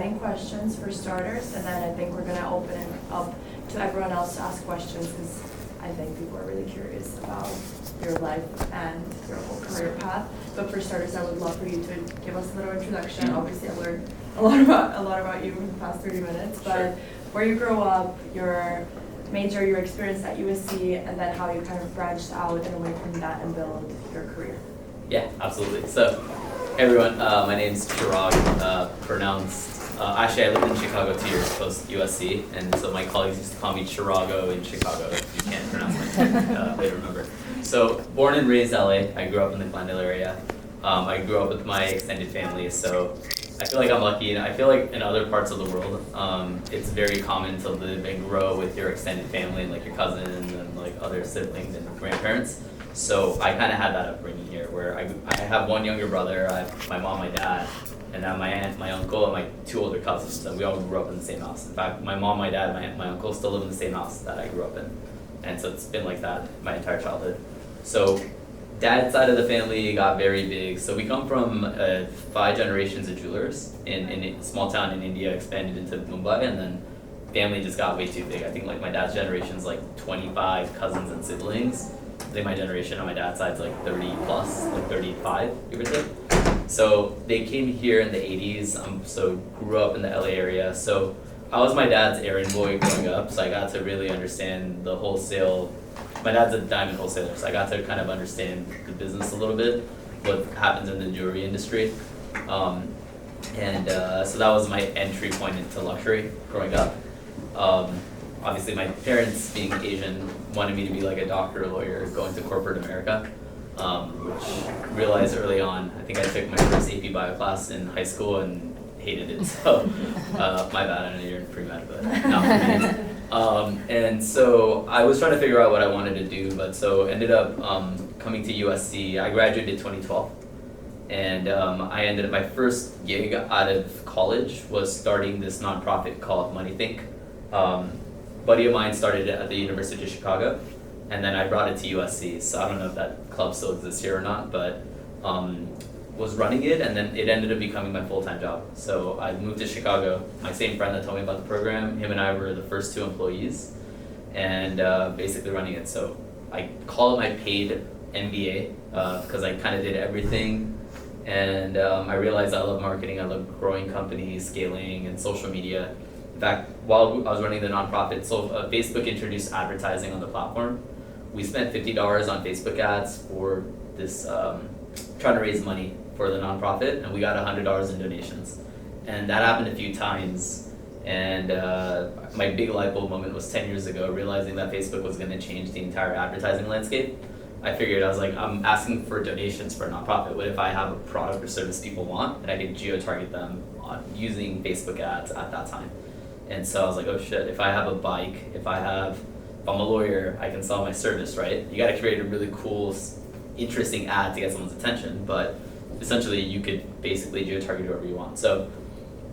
questions for starters, and then I think we're going to open it up to everyone else to ask questions because I think people are really curious about your life and your whole career path. But for starters, I would love for you to give us a little introduction. Obviously, I've learned a lot about you in the past 30 minutes, but Sure. Where you grew up, your major, your experience at USC, and then how you kind of branched out and away from that and build your career. Yeah, absolutely. So, hey everyone, my name's Chirag, actually I lived in Chicago 2 years post USC, and so my colleagues used to call me Chirago in Chicago, if you can't pronounce my name, way to remember. So, born and raised LA, I grew up in the Glendale area. I grew up with my extended family, so I feel like I'm lucky, and I feel like in other parts of the world, it's very common to live and grow with your extended family, like your cousins and like other siblings and grandparents. So I kind of had that upbringing here, where I have one younger brother, I have my mom, my dad, and then my aunt, my uncle, and my 2 older cousins, and we all grew up in the same house. In fact, my mom, my dad, my aunt, my uncle still live in the same house that I grew up in. And so it's been like that my entire childhood. So dad's side of the family got very big. So we come from 5 generations of jewelers in a small town in India, expanded into Mumbai, and then family just got way too big. I think like my dad's generation's like 25 cousins and siblings. I think my generation on my dad's side's like 30 plus, like 35, give or take. So they came here in the 80s, so grew up in the LA area. So I was my dad's errand boy growing up, so I got to really understand the wholesale. My dad's a diamond wholesaler, so I got to kind of understand the business a little bit, what happens in the jewelry industry. So that was my entry point into luxury growing up. Obviously, my parents, being Asian, wanted me to be like a doctor or lawyer going to corporate America, which realized early on. I think I took my first AP bio class in high school and hated it, so my bad, I know you're in pre-med, but not for me. And so I was trying to figure out what I wanted to do, but so ended up coming to USC. I graduated 2012, and I ended up, my first gig out of college was starting this nonprofit called MoneyThink. Buddy of mine started it at the University of Chicago, and then I brought it to USC. So I don't know if that club still exists here or not, but was running it, and then it ended up becoming my full-time job. So I moved to Chicago. My same friend that told me about the program, him and I were the first 2 employees, and basically running it. So I call it my paid MBA because I kind of did everything, and I realized I love marketing, I love growing companies, scaling, and social media. In fact, while I was running the nonprofit, Facebook introduced advertising on the platform. We spent $50 on Facebook ads for this, trying to raise money for the nonprofit, and we got $100 in donations. And that happened a few times, and my big light bulb moment was 10 years ago, realizing that Facebook was going to change the entire advertising landscape. I figured, I was like, I'm asking for donations for a nonprofit. What if I have a product or service people want, and I could geo-target them using Facebook ads at that time? And so I was like, oh shit, if I have a bike, if I'm a lawyer, I can sell my service, right? You gotta create a really cool, interesting ad to get someone's attention, but essentially you could basically geo-target whoever you want. So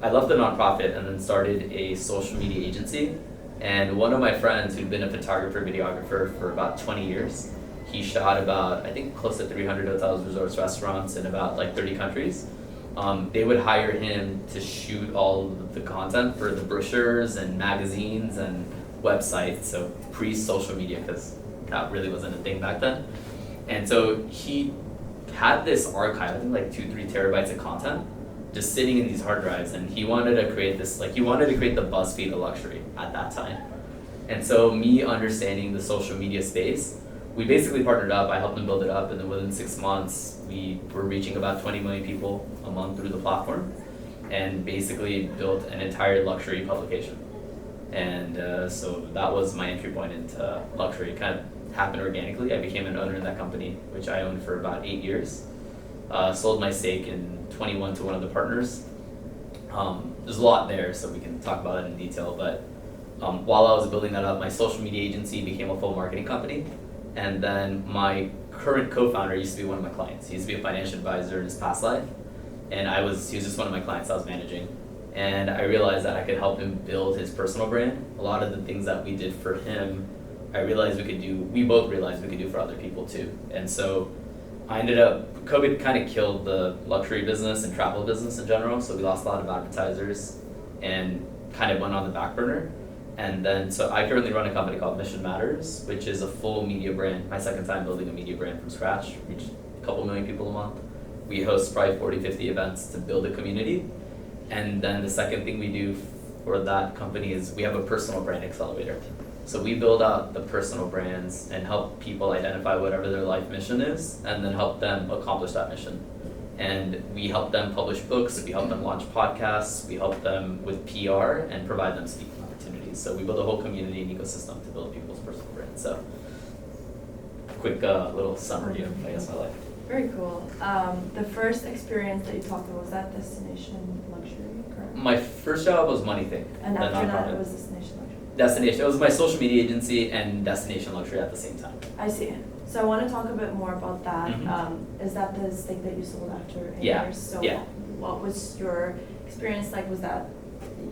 I left the nonprofit and then started a social media agency. And one of my friends who'd been a photographer, videographer for about 20 years, he shot about, I think, close to 300 hotels, resorts, restaurants in about like 30 countries. They would hire him to shoot all of the content for the brochures and magazines and websites, so pre-social media, because that really wasn't a thing back then. And so he had this archive, I think like 2-3 terabytes of content, just sitting in these hard drives, and he wanted to create this, he wanted to create the BuzzFeed of luxury at that time. And so me understanding the social media space, we basically partnered up. I helped him build it up, and then within 6 months, we were reaching about 20 million people a month through the platform, and basically built an entire luxury publication. And so that was my entry point into luxury. It kind of happened organically. I became an owner in that company, which I owned for about 8 years. Sold my stake in 21 to one of the partners. There's a lot there, so we can talk about it in detail, but while I was building that up, my social media agency became a full marketing company. And then my current co-founder used to be one of my clients. He used to be a financial advisor in his past life, and he was just one of my clients I was managing. And I realized that I could help him build his personal brand. A lot of the things that we did for him, we both realized we could do for other people too. And so COVID kind of killed the luxury business and travel business in general, so we lost a lot of advertisers. and kind of went on the back burner. And then, so I currently run a company called Mission Matters, which is a full media brand, my second time building a media brand from scratch, reach a couple million people a month. We host probably 40, 50 events to build a community. And then the second thing we do for that company is we have a personal brand accelerator. So we build out the personal brands and help people identify whatever their life mission is, and then help them accomplish that mission. And we help them publish books, we help them launch podcasts, we help them with PR and provide them speaking opportunities. So we build a whole community and ecosystem to build people's personal brands. So quick little summary of, I guess, my life. Very cool. The first experience that you talked about, was that Destination Luxury, correct? My first job was Money Thing. And the after that, nonprofit. it was Destination Luxury. Destination. It was my social media agency and Destination Luxury at the same time. I see. So I want to talk a bit more about that. Mhm. Is that the stake that you sold after 8 Yeah, years? So yeah. what was your experience like? Was that,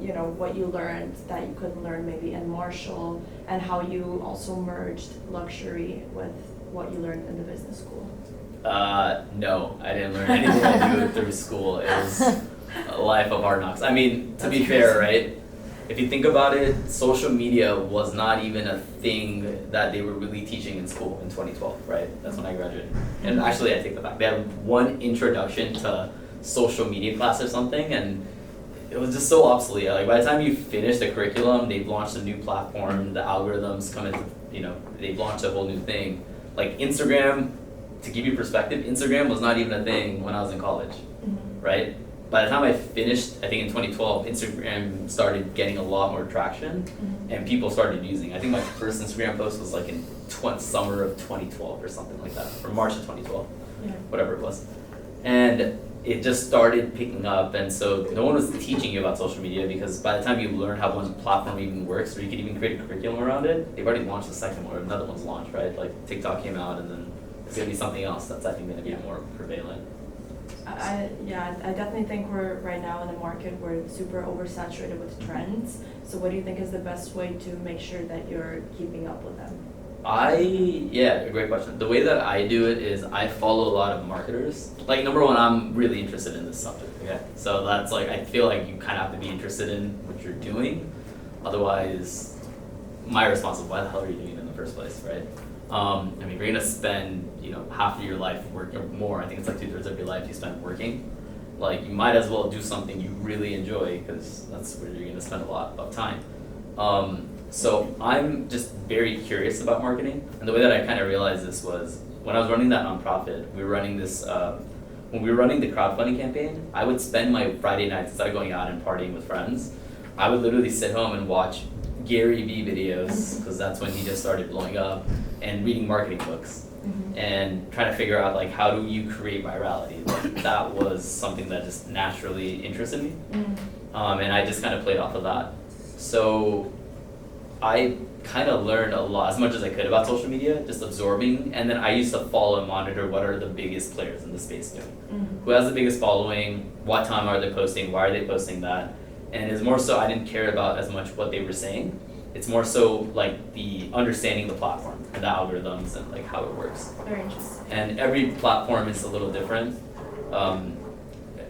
you know, what you learned that you couldn't learn maybe in Marshall, and how you also merged luxury with what you learned in the business school? No, I didn't learn anything I knew through school. It was a life of hard knocks. I mean, to be fair, right? If you think about it, social media was not even a thing that they were really teaching in school in 2012, right? That's when I graduated. And actually, I take that back. They had one introduction to social media class or something, and it was just so obsolete. Like, by the time you finish the curriculum, they've launched a new platform, the algorithms come into, you know, they've launched a whole new thing. Like Instagram, to give you perspective, Instagram was not even a thing when I was in college, right? By the time I finished, I think in 2012, Instagram started getting a lot more traction, and people started using. I think my first Instagram post was like in summer of 2012 or something like that, or March of 2012, whatever it was. And it just started picking up, and so no one was teaching you about social media, because by the time you learn how one platform even works, or you could even create a curriculum around it, they've already launched the second one, or another one's launched, right? Like TikTok came out, and then there's gonna be something else that's I think gonna be more prevalent. I definitely think we're right now in a market where it's super oversaturated with trends. So what do you think is the best way to make sure that you're keeping up with them? Yeah, great question. The way that I do it is I follow a lot of marketers. Like, number one, I'm really interested in this subject, okay? So that's like, I feel like you kind of have to be interested in what you're doing. Otherwise, my response is, why the hell are you doing it in the first place, right? I mean, you're gonna spend, half of your life working, or more, I think it's like 2/3 of your life you spend working. Like, you might as well do something you really enjoy, because that's where you're gonna spend a lot of time. So I'm just very curious about marketing, and the way that I kind of realized this was when I was running that nonprofit. We were running this, when we were running the crowdfunding campaign, I would spend my Friday nights, instead of going out and partying with friends, I would literally sit home and watch Gary Vee videos, because that's when he just started blowing up, and reading marketing books, and trying to figure out, like, how do you create virality. Like, that was something that just naturally interested me, and I just kind of played off of that. So I kind of learned a lot, as much as I could, about social media, just absorbing, and then I used to follow and monitor what are the biggest players in the space doing. Who has the biggest following, what time are they posting, why are they posting that, and it's more so I didn't care about as much what they were saying. It's more so like the understanding the platform and the algorithms and like how it works. Very interesting. And every platform is a little different.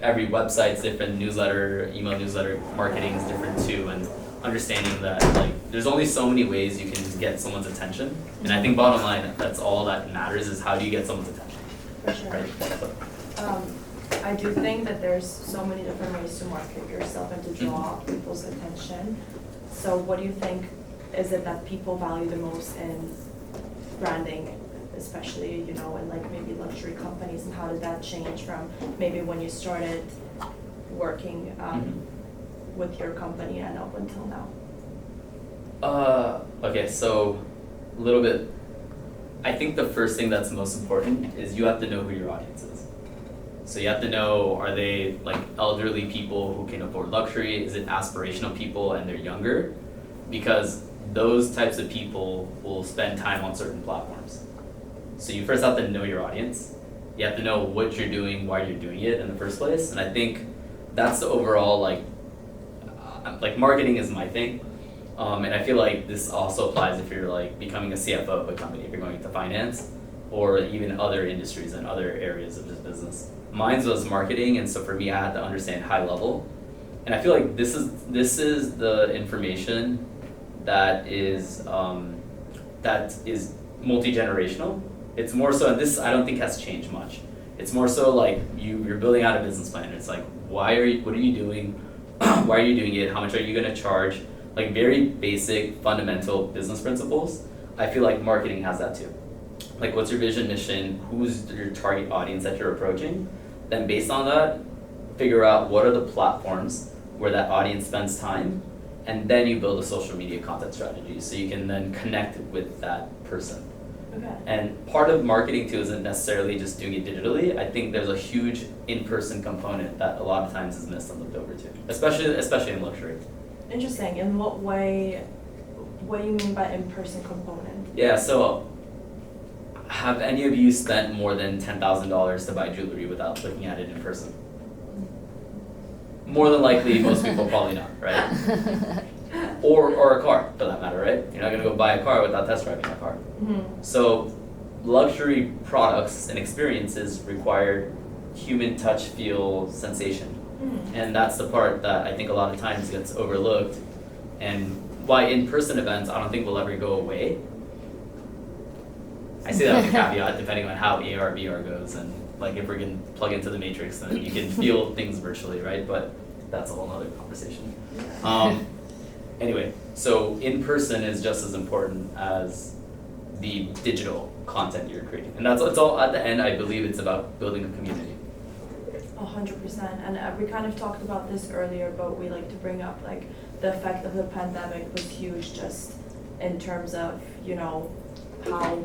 Every website's different, email newsletter marketing is different too, and understanding that like there's only so many ways you can get someone's attention. And I think bottom line, that's all that matters, is how do you get someone's attention. For sure. Right? So. I do think that there's so many different ways to market yourself and to draw people's attention. So what do you think is it that people value the most in branding, especially, in like maybe luxury companies, and how did that change from maybe when you started working with your company and up until now? Okay, so a little bit, I think the first thing that's most important is you have to know who your audience is. So you have to know, are they like elderly people who can afford luxury? Is it aspirational people and they're younger? Because those types of people will spend time on certain platforms. So you first have to know your audience. You have to know what you're doing, why you're doing it in the first place. And I think that's the overall, like marketing is my thing. And I feel like this also applies if you're like becoming a CFO of a company, if you're going into finance, or even other industries and other areas of this business. Mine was marketing, and so for me, I had to understand high level, And I feel like this is the information that is multi-generational. It's more so, and this I don't think has changed much. It's more so like you're building out a business plan. It's like, what are you doing? Why are you doing it? How much are you gonna charge? Like very basic, fundamental business principles. I feel like marketing has that too. Like what's your vision, mission? Who's your target audience that you're approaching? Then based on that, figure out what are the platforms where that audience spends time, and then you build a social media content strategy so you can then connect with that person. Okay. And part of marketing too isn't necessarily just doing it digitally. I think there's a huge in-person component that a lot of times is missed on the over too, especially in luxury. Interesting. In what way? What do you mean by in-person component? Yeah, so have any of you spent more than $10,000 to buy jewelry without looking at it in person? More than likely, most people probably not, right? Or a car, for that matter, right? You're not gonna go buy a car without test driving a car. Mm-hmm. So luxury products and experiences require human touch, feel, sensation. Mm-hmm. And that's the part that I think a lot of times gets overlooked. And why in-person events I don't think will ever go away. I say that with a caveat, depending on how AR, VR goes, and like if we're gonna plug into the matrix, then you can feel things virtually, right? But that's a whole nother conversation. Anyway, so in-person is just as important as the digital content you're creating. And it's all, at the end, I believe it's about building a community. 100%. And we kind of talked about this earlier, but we like to bring up like the effect of the pandemic was huge just in terms of, you know, how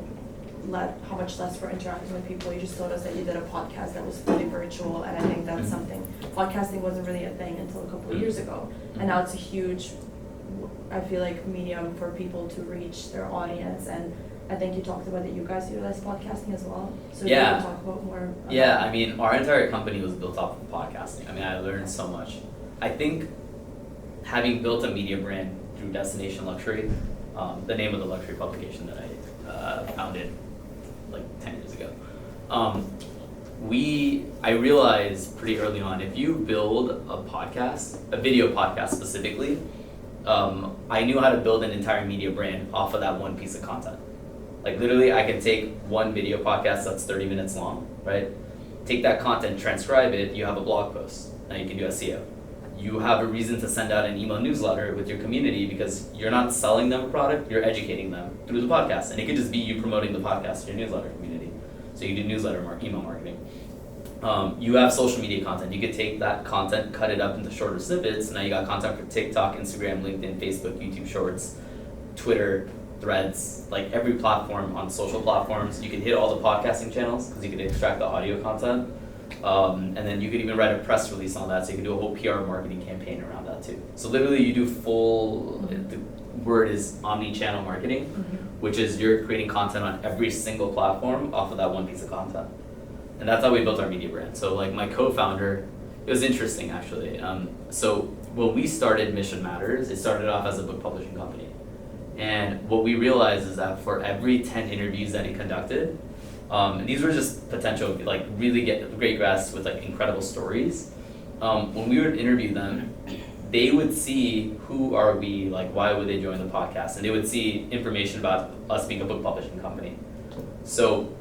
much less we're interacting with people. You just told us that you did a podcast that was fully virtual, and I think that's something, podcasting wasn't really a thing until a couple of years ago. And now it's a huge, I feel like, medium for people to reach their audience. And I think you talked about that you guys utilize podcasting as well. So Yeah. you can talk about more about Yeah, I mean, our entire company was built off of podcasting. I mean, I learned so much. I think having built a media brand through Destination Luxury, the name of the luxury publication that I founded like 10 years ago, I realized pretty early on, if you build a podcast, a video podcast specifically, I knew how to build an entire media brand off of that one piece of content. Like literally I can take one video podcast that's 30 minutes long, right? Take that content, transcribe it, you have a blog post. Now you can do SEO. You have a reason to send out an email newsletter with your community because you're not selling them a product, you're educating them through the podcast. And it could just be you promoting the podcast to your newsletter community. So you do newsletter email marketing. You have social media content. You could take that content, cut it up into shorter snippets. Now you got content for TikTok, Instagram, LinkedIn, Facebook, YouTube Shorts, Twitter, Threads, like every platform on social platforms. You can hit all the podcasting channels because you can extract the audio content. And then you could even write a press release on that, so you can do a whole PR marketing campaign around that too. So literally you do full, the word is omni-channel marketing, which is you're creating content on every single platform off of that one piece of content. And that's how we built our media brand. So like my co-founder, it was interesting actually. So when we started Mission Matters, it started off as a book publishing company. And what we realized is that for every 10 interviews that he conducted, and these were just potential, like really get great guests with like incredible stories. When we would interview them, they would see who are we, like why would they join the podcast, and they would see information about us being a book publishing company. So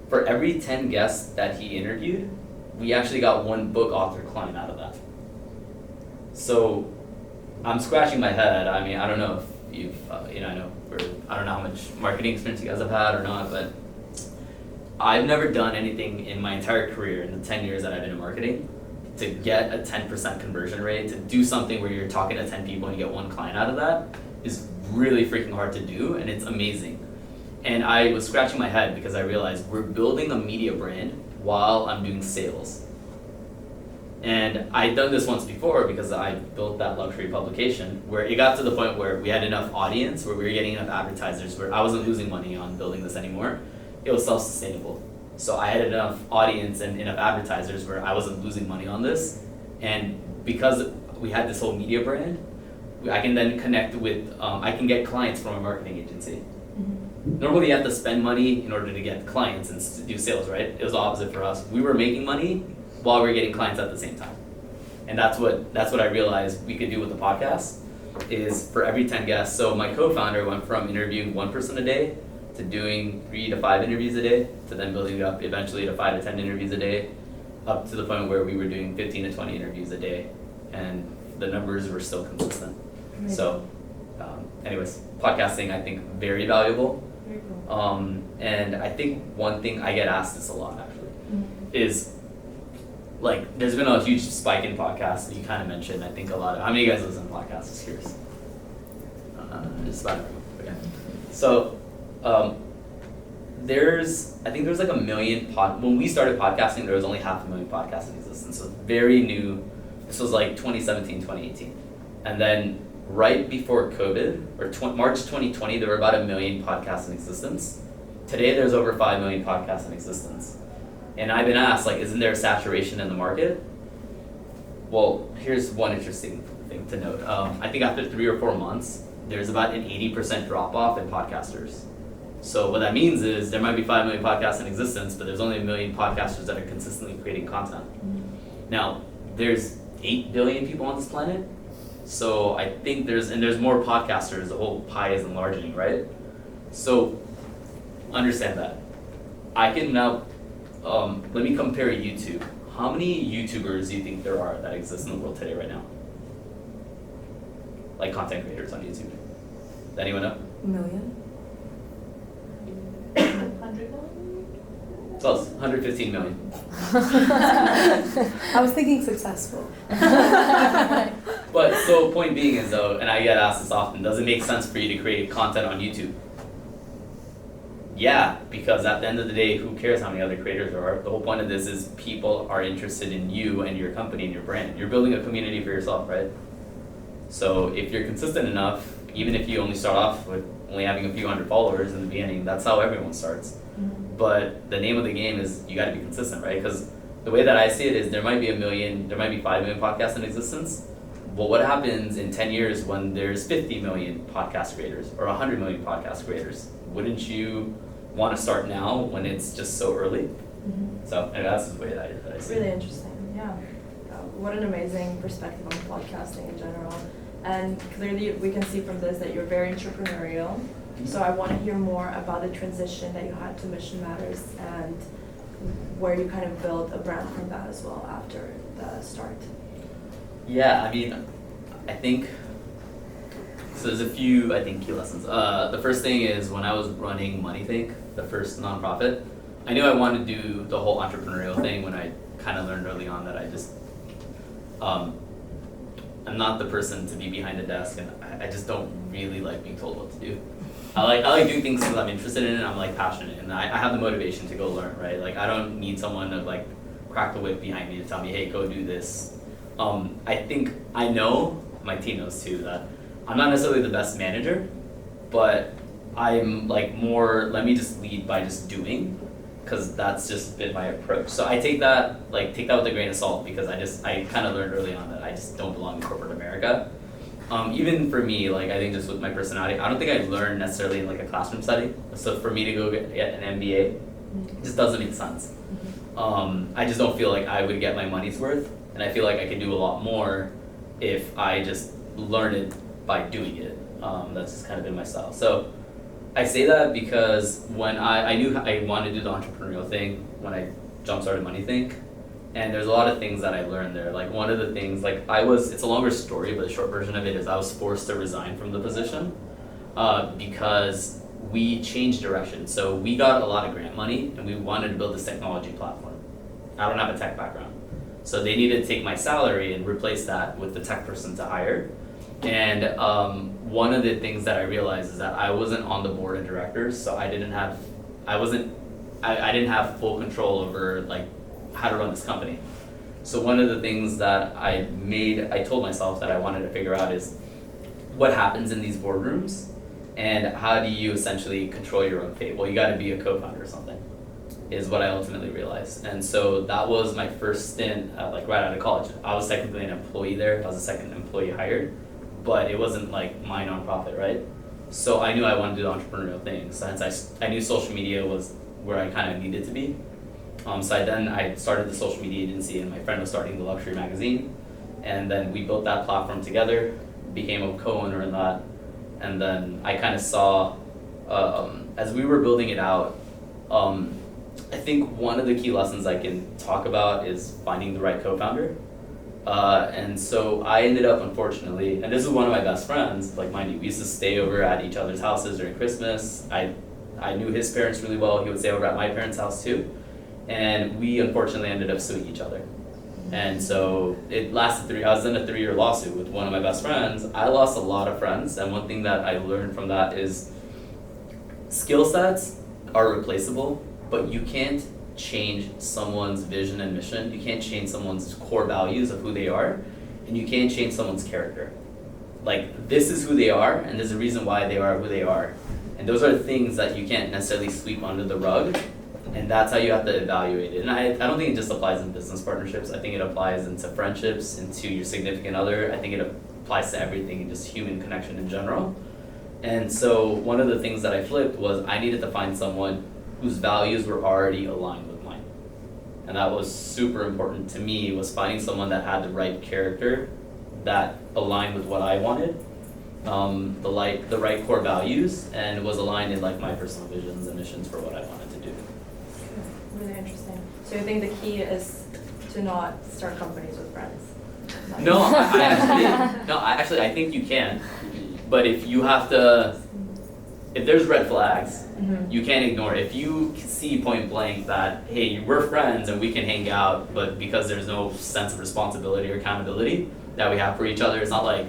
for every 10 guests that he interviewed, we actually got one book author client out of that. So I'm scratching my head. I mean, I don't know if you've, I don't know how much marketing experience you guys have had or not, but I've never done anything in my entire career, in the 10 years that I've been in marketing, to get a 10% conversion rate, to do something where you're talking to 10 people and you get one client out of that is really freaking hard to do, and it's amazing. And I was scratching my head because I realized we're building a media brand while I'm doing sales. And I'd done this once before because I built that luxury publication where it got to the point where we had enough audience, where we were getting enough advertisers, where I wasn't losing money on building this anymore. It was self-sustainable. So I had enough audience and enough advertisers where I wasn't losing money on this. And because we had this whole media brand, I can then connect with, I can get clients from a marketing agency. Normally you have to spend money in order to get clients and do sales, right? It was the opposite for us. We were making money while we were getting clients at the same time. And that's what I realized we could do with the podcast is for every 10 guests. So my co-founder went from interviewing one person a day to doing 3 to 5 interviews a day to then building it up eventually to 5 to 10 interviews a day, up to the point where we were doing 15 to 20 interviews a day, and the numbers were still consistent. Amazing. So anyways, podcasting I think very valuable. Very cool. And I think one thing I get asked this a lot actually is like there's been a huge spike in podcasts that you kind of mentioned. I think a lot of, how many of you guys listen to podcasts? Just curious. Just about everyone. Okay. So I think there's like 1 million when we started podcasting, there was only 500,000 podcasts in existence. So very new. This was like 2017, 2018. And then right before COVID, or March 2020, there were about 1 million podcasts in existence. Today there's over 5 million podcasts in existence. And I've been asked, like, isn't there a saturation in the market? Well, here's one interesting thing to note. I think after 3 or 4 months, there's about an 80% drop-off in podcasters. So what that means is there might be 5 million podcasts in existence, but there's only 1 million podcasters that are consistently creating content. Now, there's 8 billion people on this planet, so I think there's more podcasters, the whole pie is enlarging, right? So, understand that. I can now, let me compare YouTube. How many YouTubers do you think there are that exist in the world today right now? Like content creators on YouTube. Does anyone know? 1 million? 100 million? Close, 115 million. I was thinking successful. But so point being is though, and I get asked this often, does it make sense for you to create content on YouTube? Yeah, because at the end of the day, who cares how many other creators there are? The whole point of this is people are interested in you and your company and your brand. You're building a community for yourself, right? So if you're consistent enough, even if you only start off with only having a few hundred followers in the beginning, that's how everyone starts. But the name of the game is you got to be consistent, right? Because the way that I see it is there might be 1 million, there might be 5 million podcasts in existence. Well, what happens in 10 years when there's 50 million podcast creators or 100 million podcast creators? Wouldn't you want to start now when it's just so early? So and that's the way that I see it. Really interesting, yeah. What an amazing perspective on podcasting in general. And clearly we can see from this that you're very entrepreneurial. So I want to hear more about the transition that you had to Mission Matters and where you kind of built a brand from that as well after the start. Yeah, I mean, I think, so there's a few, I think, key lessons. The first thing is when I was running MoneyThink, the first nonprofit, I knew I wanted to do the whole entrepreneurial thing when I kind of learned early on that I just, I'm not the person to be behind a desk, and I just don't really like being told what to do. I like doing things because I'm interested in it, and I'm like passionate, and I have the motivation to go learn, right? Like I don't need someone to like crack the whip behind me to tell me, hey, go do this. I think I know, my team knows too, that I'm not necessarily the best manager, but I'm like more, let me just lead by just doing, because that's just been my approach. So I take that with a grain of salt, because I kind of learned early on that I just don't belong in corporate America. Even for me, like I think just with my personality, I don't think I learned necessarily in like a classroom setting. So for me to go get an MBA, it just doesn't make sense. I just don't feel like I would get my money's worth, and I feel like I could do a lot more if I just learn it by doing it. That's just kind of been my style. So I say that because when I knew I wanted to do the entrepreneurial thing when I jump-started MoneyThink, and there's a lot of things that I learned there. Like one of the things, like it's a longer story, but the short version of it is I was forced to resign from the position because we changed direction. So we got a lot of grant money and we wanted to build this technology platform. I don't have a tech background. So they needed to take my salary and replace that with the tech person to hire. And one of the things that I realized is that I wasn't on the board of directors, so I didn't have full control over like how to run this company. So one of the things that I told myself that I wanted to figure out is what happens in these boardrooms and how do you essentially control your own fate? Well, you got to be a co-founder or something, is what I ultimately realized. And so that was my first stint, like right out of college. I was technically an employee there. I was the second employee hired, but it wasn't like my nonprofit, right? So I knew I wanted to do the entrepreneurial thing. So hence I knew social media was where I kind of needed to be. So I started the social media agency, and my friend was starting the luxury magazine. And then we built that platform together, became a co-owner in that, and then I kind of saw, as we were building it out, I think one of the key lessons I can talk about is finding the right co-founder. And so I ended up, unfortunately, and this is one of my best friends, like mind you, we used to stay over at each other's houses during Christmas. I knew his parents really well, he would stay over at my parents' house too. And we unfortunately ended up suing each other. And so it lasted I was in a 3-year lawsuit with one of my best friends. I lost a lot of friends, and one thing that I learned from that is skill sets are replaceable, but you can't change someone's vision and mission. You can't change someone's core values of who they are, and you can't change someone's character. Like, this is who they are, and there's a reason why they are who they are. And those are things that you can't necessarily sweep under the rug, and that's how you have to evaluate it. And I don't think it just applies in business partnerships. I think it applies into friendships, into your significant other. I think it applies to everything, and just human connection in general. And so one of the things that I flipped was I needed to find someone whose values were already aligned with mine. And that was super important to me, was finding someone that had the right character, that aligned with what I wanted, the right core values, and was aligned in like my personal visions and missions for what I wanted to do. Really interesting. So you think the key is to not start companies with friends? I think you can, but if there's red flags, you can't ignore it. If you see point blank that, hey, we're friends and we can hang out, but because there's no sense of responsibility or accountability that we have for each other, it's not like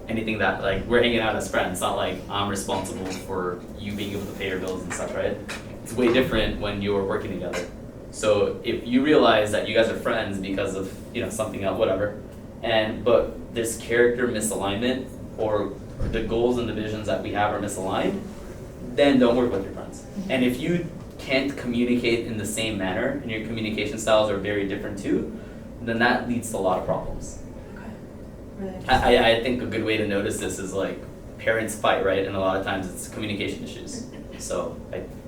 anything that, like, we're hanging out as friends. It's not like I'm responsible for you being able to pay your bills and stuff, right? It's way different when you're working together. So if you realize that you guys are friends because of, something else, whatever, but there's character misalignment, or the goals and the visions that we have are misaligned, then don't work with your friends. And if you can't communicate in the same manner, and your communication styles are very different too, then that leads to a lot of problems. Okay. Really interesting. I think a good way to notice this is like parents fight, right? And a lot of times it's communication issues. So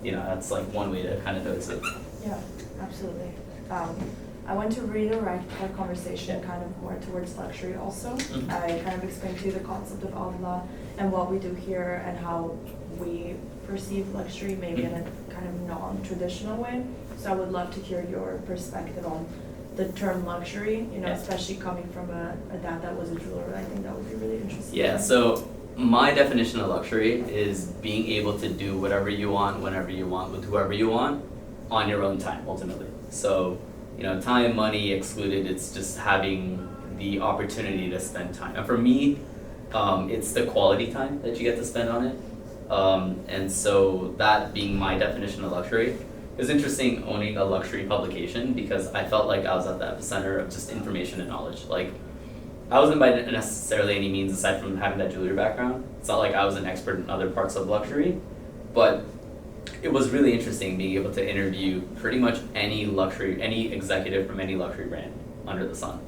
that's like one way to kind of notice it. Yeah, absolutely. I want to redirect our conversation kind of more towards luxury also. I kind of explained to you the concept of Avla and what we do here and how we perceive luxury maybe in a kind of non-traditional way. So I would love to hear your perspective on the term luxury, especially coming from a dad that was a jeweler. I think that would be really interesting. Yeah, so my definition of luxury is being able to do whatever you want, whenever you want, with whoever you want, on your own time, ultimately. So, time, money excluded, it's just having the opportunity to spend time. And for me, it's the quality time that you get to spend on it. And so that being my definition of luxury, it was interesting owning a luxury publication because I felt like I was at the epicenter of just information and knowledge. Like, I wasn't by necessarily any means, aside from having that jewelry background, it's not like I was an expert in other parts of luxury, but it was really interesting being able to interview pretty much any executive from any luxury brand under the sun,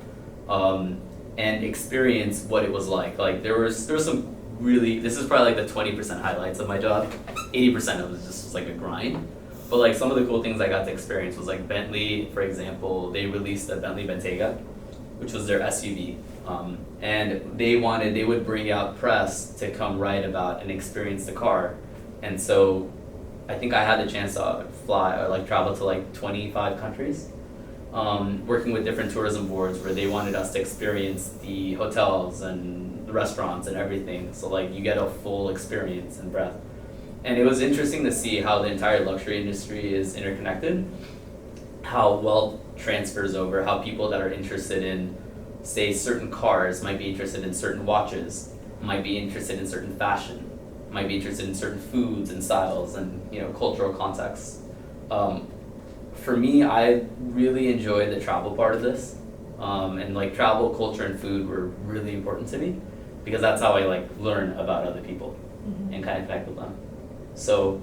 and experience what it was like. Like, there was some really, this is probably like the 20% highlights of my job. 80% of it was just like a grind. But like some of the cool things I got to experience was like Bentley, for example, they released a Bentley Bentayga, which was their SUV. And they would bring out press to come write about and experience the car. And so I think I had the chance to fly or like travel to like 25 countries, working with different tourism boards where they wanted us to experience the hotels and the restaurants and everything. So like you get a full experience and breadth. And it was interesting to see how the entire luxury industry is interconnected, how wealth transfers over, how people that are interested in, say, certain cars might be interested in certain watches, might be interested in certain fashion, might be interested in certain foods and styles and cultural contexts. For me, I really enjoyed the travel part of this, and like travel, culture, and food were really important to me because that's how I like learn about other people and kind of connect with them. So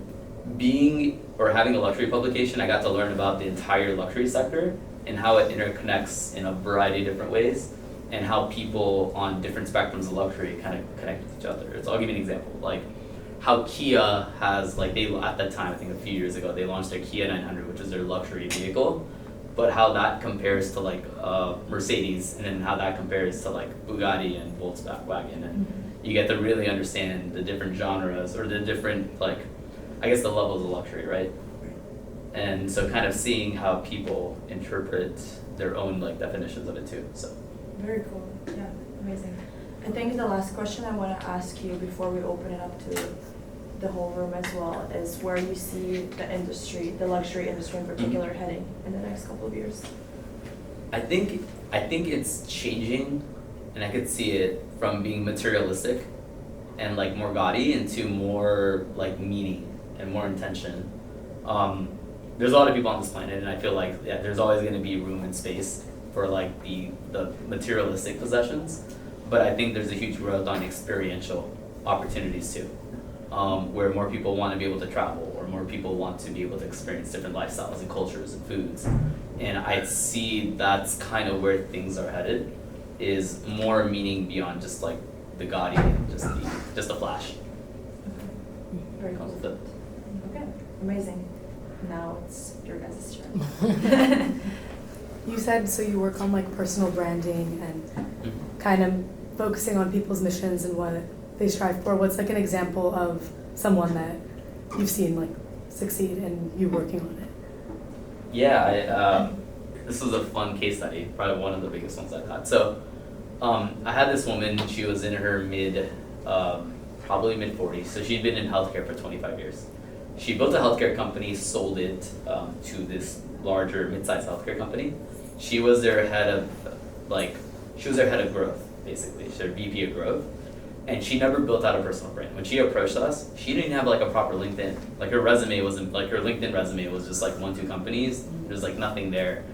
having a luxury publication, I got to learn about the entire luxury sector and how it interconnects in a variety of different ways and how people on different spectrums of luxury kind of connect with each other. So I'll give you an example, like how Kia has, like at that time, I think a few years ago, they launched their Kia 900, which is their luxury vehicle, but how that compares to like Mercedes, and then how that compares to like Bugatti and Volkswagen, and you get to really understand the different genres or the different, like, I guess the levels of luxury, right? And so kind of seeing how people interpret their own like definitions of it too. So Very cool. Yeah, amazing. I think the last question I want to ask you before we open it up to the whole room as well is where you see the industry, the luxury industry in particular, heading in the next couple of years. I think it's changing, and I could see it from being materialistic and like more gaudy into more like meaning and more intention. There's a lot of people on this planet, and I feel like there's always going to be room and space for like the materialistic possessions, but I think there's a huge growth on experiential opportunities too, where more people want to be able to travel, or more people want to be able to experience different lifestyles and cultures and foods, and I see that's kind of where things are headed, is more meaning beyond just like the gaudy and just the flash. Very cool. Comes with it. Okay, amazing. Now it's your guys' turn. You said so you work on like personal branding and kind of focusing on people's missions and what they strive for. What's like an example of someone that you've seen like succeed and you working on it? Yeah, this was a fun case study, probably one of the biggest ones I've had. So I had this woman, she was in her probably mid 40s, so she'd been in healthcare for 25 years. She built a healthcare company, sold it to this larger mid-sized healthcare company. She was their head of growth, basically. She's their VP of growth. And she never built out a personal brand. When she approached us, she didn't have like a proper LinkedIn. Like her resume wasn't, like her LinkedIn resume was just like 1-2 companies. There's like nothing there.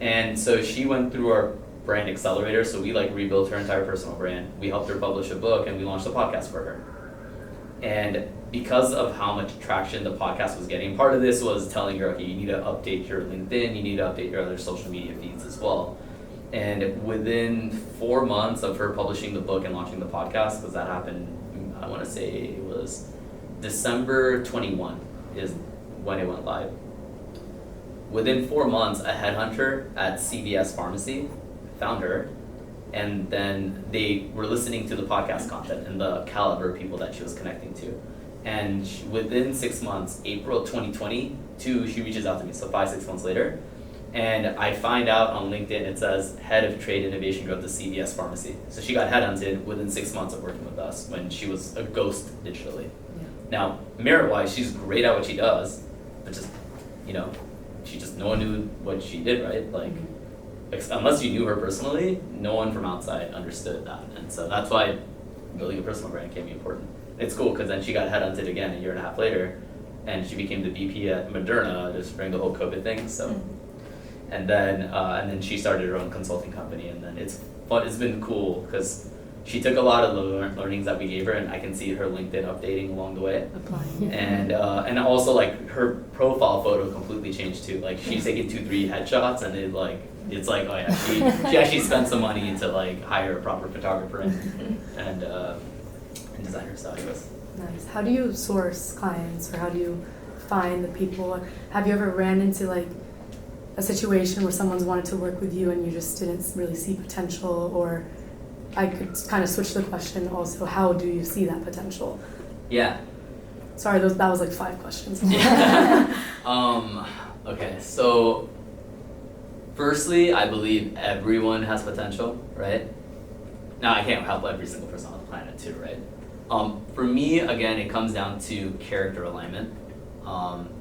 And so she went through our brand accelerator. So we like rebuilt her entire personal brand. We helped her publish a book, and we launched a podcast for her. And because of how much traction the podcast was getting, part of this was telling her, okay, you need to update your LinkedIn, you need to update your other social media feeds as well. And within 4 months of her publishing the book and launching the podcast, because that happened, I want to say it was December 21 is when it went live. Within 4 months, a headhunter at CVS Pharmacy found her, and then they were listening to the podcast content and the caliber of people that she was connecting to. And within 6 months, April 2022, she reaches out to me, so 5-6 months later. And I find out on LinkedIn, it says Head of Trade Innovation Growth at CVS Pharmacy. So she got headhunted within 6 months of working with us when she was a ghost digitally. Yeah. Now, merit-wise, she's great at what she does, but just, no one knew what she did, right? Like, unless you knew her personally, no one from outside understood that. And so that's why building a personal brand can be important. It's cool because then she got headhunted again a year and a half later, and she became the VP at Moderna just during the whole COVID thing. So, and then she started her own consulting company, and then it's fun. It's been cool because she took a lot of the learnings that we gave her, and I can see her LinkedIn updating along the way. Applying. And also like her profile photo completely changed too. Like she's taking 2-3 headshots, and it's like oh yeah, she actually spent some money to like hire a proper photographer and designer. So anyways. Nice. How do you source clients, or how do you find the people? Have you ever ran into like a situation where someone's wanted to work with you and you just didn't really see potential? Or I could kind of switch the question also, how do you see that potential? Yeah. Sorry, that was like 5 questions. Okay, so firstly, I believe everyone has potential, right? Now, I can't help every single person on the planet too, right? For me, again, it comes down to character alignment.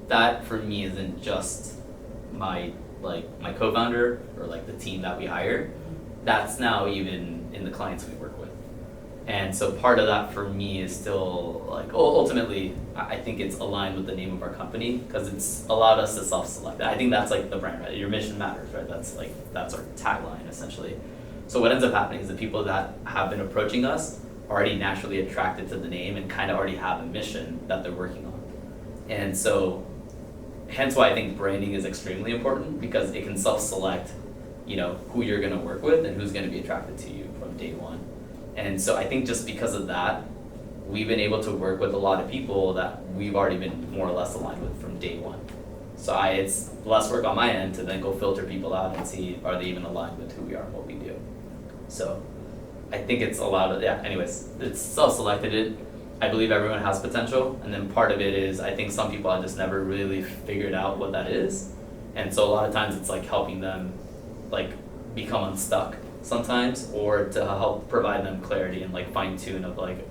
That for me isn't just my co-founder or like the team that we hire. That's now even in the clients we work with. And so part of that for me is still like, ultimately, I think it's aligned with the name of our company because it's allowed us to self-select. I think that's like the brand, right? Your mission matters, right? That's our tagline essentially. So what ends up happening is the people that have been approaching us are already naturally attracted to the name and kind of already have a mission that they're working on. And so hence why I think branding is extremely important, because it can self-select, who you're going to work with and who's going to be attracted to you from day one. And so I think just because of that, we've been able to work with a lot of people that we've already been more or less aligned with from day one. So it's less work on my end to then go filter people out and see are they even aligned with who we are and what we do. So I think it's a lot of, yeah, anyways, it's self-selected it. I believe everyone has potential, and then part of it is I think some people have just never really figured out what that is. And so a lot of times it's like helping them like become unstuck sometimes, or to help provide them clarity and like fine tune of like,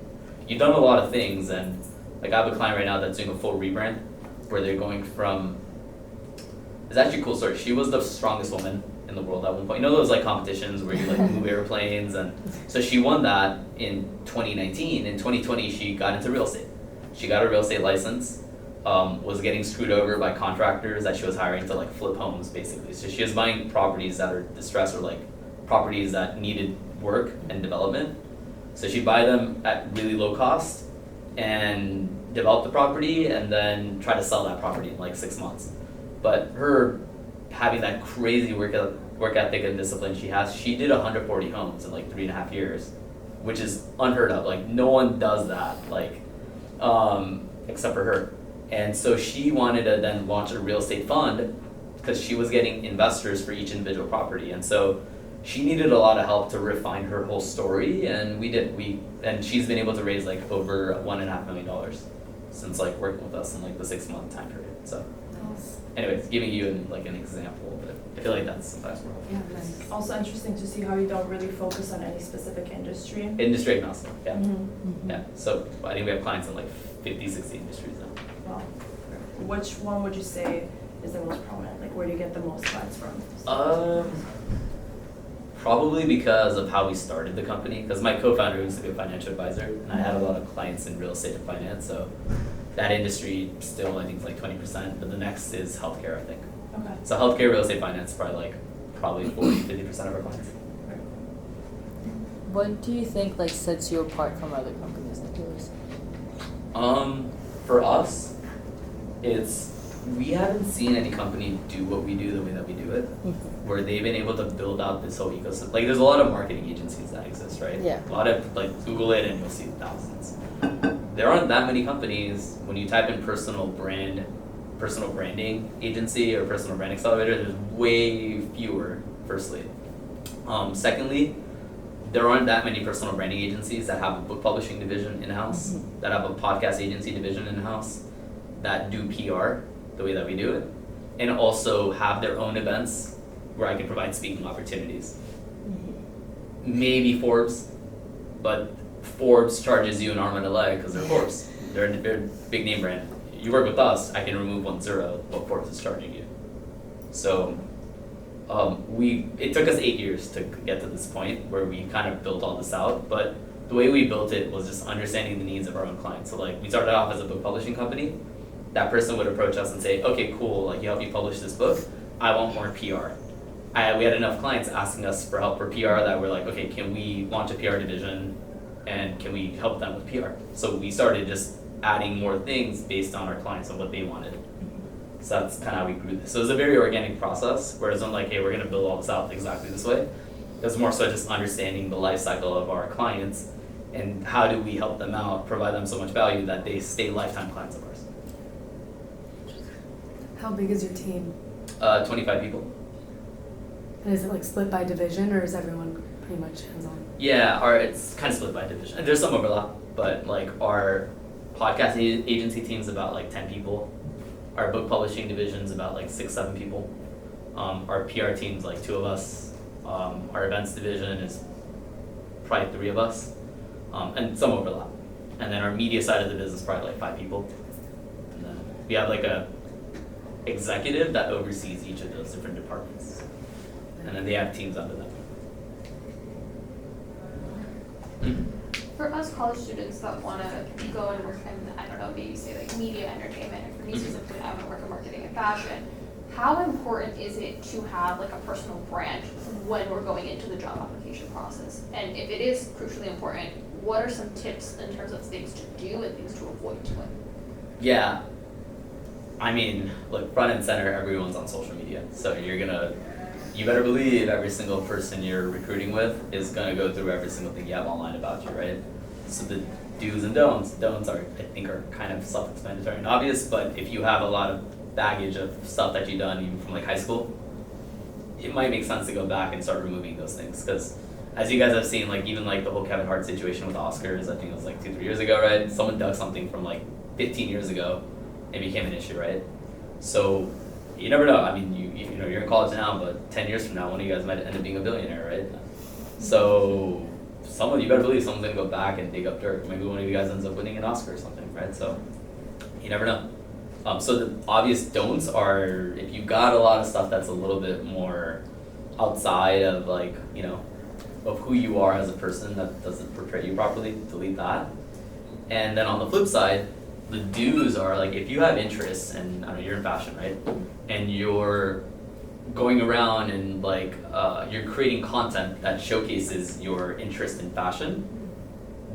you've done a lot of things, and like I have a client right now that's doing a full rebrand where they're going from, it's actually a cool story. She was the strongest woman in the world at one point. You know those like competitions where you like move airplanes, and so she won that in 2019. In 2020 she got into real estate. She got a real estate license, was getting screwed over by contractors that she was hiring to like flip homes basically. So she was buying properties that are distressed or like properties that needed work and development. So she'd buy them at really low cost and develop the property and then try to sell that property in like 6 months. But her having that crazy work ethic and discipline she did 140 homes in like 3.5 years, which is unheard of. Like no one does that, like except for her. And so she wanted to then launch a real estate fund because she was getting investors for each individual property. And so she needed a lot of help to refine her whole story, and and she's been able to raise like over $1.5 million since like working with us in like the 6-month time period. So anyways, giving you an example, but I feel like that's fast world. Yeah, nice. Also interesting to see how you don't really focus on any specific industry. Industry agnostic, yeah. Mm-hmm. Yeah. So I think we have clients in like 50, 60 industries now. Wow. Which one would you say is the most prominent? Like where do you get the most clients from? Probably because of how we started the company, because my co-founder used to be a financial advisor, and I had a lot of clients in real estate and finance, so that industry still I think is like 20%, but the next is healthcare, I think. Okay. So healthcare, real estate, finance, probably 40-50% of our clients. What do you think like sets you apart from other companies like yours? For us, we haven't seen any company do what we do the way that we do it, where they've been able to build out this whole ecosystem. Like there's a lot of marketing agencies that exist, right? Yeah. A lot of, like Google it and you'll see thousands. There aren't that many companies. When you type in personal branding agency or personal brand accelerator, there's way fewer, firstly. Secondly, there aren't that many personal branding agencies that have a book publishing division in-house, that have a podcast agency division in-house, that do PR the way that we do it, and also have their own events where I can provide speaking opportunities. Maybe Forbes, but Forbes charges you an arm and a leg because they're Forbes. They're a big name brand. You work with us, I can remove 1/0 what Forbes is charging you. So it took us 8 years to get to this point where we kind of built all this out, but the way we built it was just understanding the needs of our own clients. So like we started off as a book publishing company. That person would approach us and say, okay, cool, like you help me publish this book, I want more PR. We had enough clients asking us for help for PR that we're like, okay, can we launch a PR division and can we help them with PR? So we started just adding more things based on our clients and what they wanted. So that's kind of how we grew this. So it was a very organic process, whereas I'm like, hey, we're gonna build all this out exactly this way. It was more so just understanding the life cycle of our clients and how do we help them out, provide them so much value that they stay lifetime clients of ours. How big is your team? 25 people. And is it like split by division, or is everyone pretty much hands-on? Yeah, it's kind of split by division. And there's some overlap, but like our podcast agency team's about like 10 people. Our book publishing division's about like 6-7 people. Our PR team's like 2 of us. Our events division is probably 3 of us, and some overlap. And then our media side of the business probably like 5 people. And then we have like a executive that oversees each of those different departments, and then they have teams under them. For us college students that want to go and work in, I don't know, maybe say like media, entertainment, and for me specifically, I want to work in marketing and fashion, how important is it to have like a personal brand when we're going into the job application process? And if it is crucially important, what are some tips in terms of things to do and things to avoid doing? Yeah, I mean, look, front and center, everyone's on social media. So you better believe every single person you're recruiting with is gonna go through every single thing you have online about you, right? So the do's and don'ts are, I think, are kind of self-explanatory and obvious, but if you have a lot of baggage of stuff that you've done even from like high school, it might make sense to go back and start removing those things. Because as you guys have seen, like even like the whole Kevin Hart situation with the Oscars, I think it was like 2-3 years ago, right? Someone dug something from like 15 years ago and became an issue, right? So you never know. I mean, you know, you're in college now, but 10 years from now, one of you guys might end up being a billionaire, right? So you better believe someone's gonna go back and dig up dirt. Maybe one of you guys ends up winning an Oscar or something, right? So you never know. So the obvious don'ts are if you got a lot of stuff that's a little bit more outside of like, you know, of who you are as a person that doesn't portray you properly, delete that. And then on the flip side, the do's are like if you have interests and I don't know, you're in fashion, right? And you're going around and like you're creating content that showcases your interest in fashion,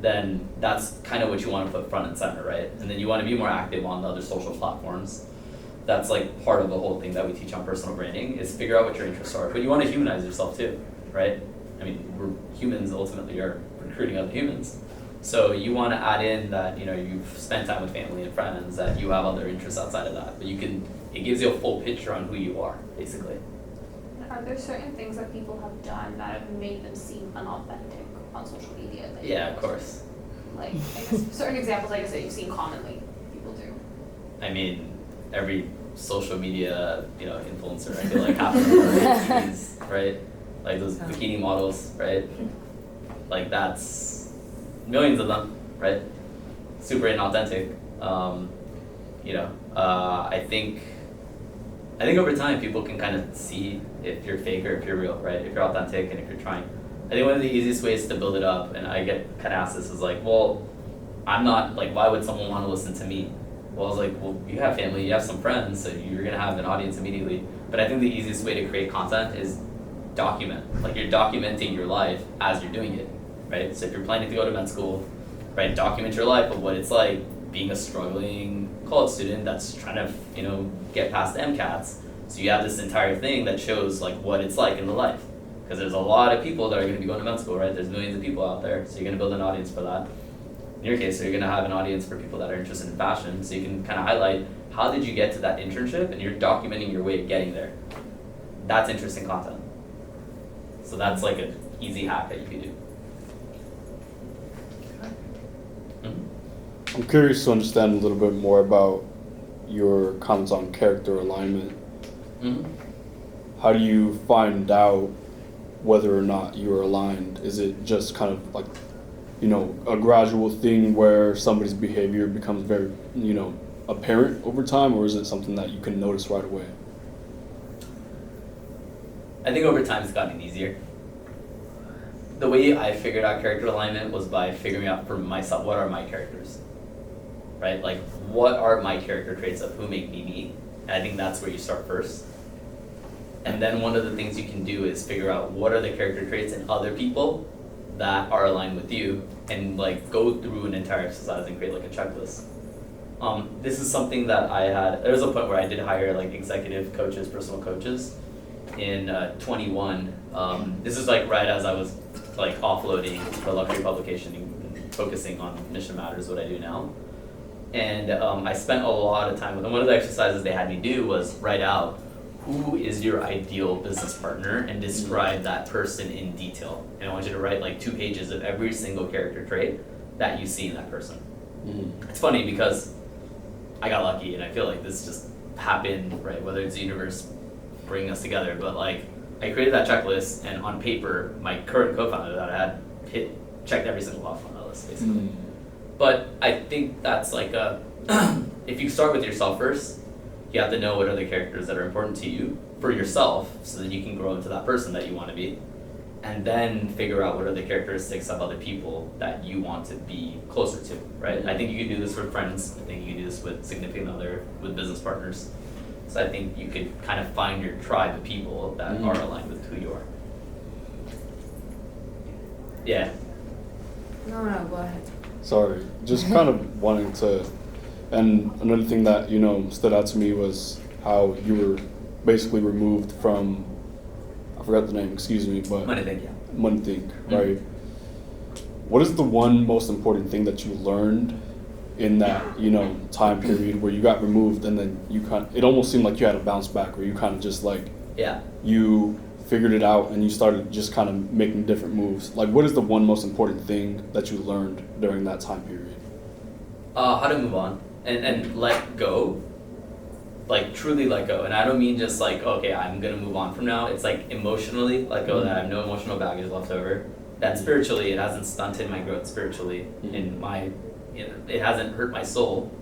then that's kind of what you want to put front and center, right? And then you want to be more active on the other social platforms. That's like part of the whole thing that we teach on personal branding is figure out what your interests are. But you want to humanize yourself too, right? I mean, we're humans ultimately are recruiting other humans. So you want to add in that, you know, you've spent time with family and friends, that you have other interests outside of that. But it gives you a full picture on who you are, basically. Are there certain things that people have done that have made them seem unauthentic on social media? That Yeah, of course. Like, I guess certain examples, I guess, that you've seen commonly people do. I mean, every social media, you know, influencer, I feel like half of them are bikinis, right? Like those bikini models, right? Like that's millions of them, right? Super inauthentic. You know, I think over time people can kind of see if you're fake or if you're real, right? If you're authentic and if you're trying. I think one of the easiest ways to build it up, and I get kind of asked this, is like, well, I'm not, like, why would someone want to listen to me? Well, I was like, well, you have family, you have some friends, so you're going to have an audience immediately. But I think the easiest way to create content is document. Like, you're documenting your life as you're doing it, right? So if you're planning to go to med school, right, document your life of what it's like being a struggling college student that's trying to, you know, get past the MCATs. So you have this entire thing that shows, like, what it's like in the life. Because there's a lot of people that are going to be going to med school, right? There's millions of people out there, so you're going to build an audience for that. In your case, so you're going to have an audience for people that are interested in fashion, so you can kind of highlight how did you get to that internship, and you're documenting your way of getting there. That's interesting content. So that's like an easy hack that you can do. I'm curious to understand a little bit more about your comments on character alignment. Mm-hmm. How do you find out whether or not you're aligned? Is it just kind of like, you know, a gradual thing where somebody's behavior becomes very, you know, apparent over time, or is it something that you can notice right away? I think over time it's gotten easier. The way I figured out character alignment was by figuring out for myself what are my characters, right? Like, what are my character traits of who make me me? And I think that's where you start first. And then one of the things you can do is figure out what are the character traits in other people that are aligned with you, and like go through an entire exercise and create like a checklist. This is something that I had, there was a point where I did hire like executive coaches, personal coaches in 21. This is like right as I was like offloading the luxury publication and focusing on Mission Matters, what I do now. And I spent a lot of time with them. One of the exercises they had me do was write out who is your ideal business partner and describe that person in detail. And I want you to write like 2 pages of every single character trait that you see in that person. Mm-hmm. It's funny because I got lucky and I feel like this just happened, right? Whether it's the universe bringing us together, but like I created that checklist, and on paper, my current co-founder that I had checked every single box on that list, basically. Mm-hmm. But I think that's like if you start with yourself first, you have to know what are the characters that are important to you for yourself so that you can grow into that person that you want to be. And then figure out what are the characteristics of other people that you want to be closer to, right? I think you can do this with friends. I think you can do this with significant other, with business partners. So I think you could kind of find your tribe of people that are aligned with who you are. Yeah. No, go ahead. Sorry, just kind of wanting to, and another thing that, you know, stood out to me was how you were basically removed from, I forgot the name, excuse me, but Money Think, yeah. Money Think, right? What is the one most important thing that you learned in that, you know, time period where you got removed and then it almost seemed like you had a bounce back where you kind of just like, Yeah. you figured it out and you started just kind of making different moves. Like, what is the one most important thing that you learned during that time period? How to move on and let go, like truly let go. And I don't mean just like, okay, I'm gonna move on from now. It's like emotionally let go, that I have no emotional baggage left over. That spiritually, it hasn't stunted my growth spiritually. In my, it hasn't hurt my soul.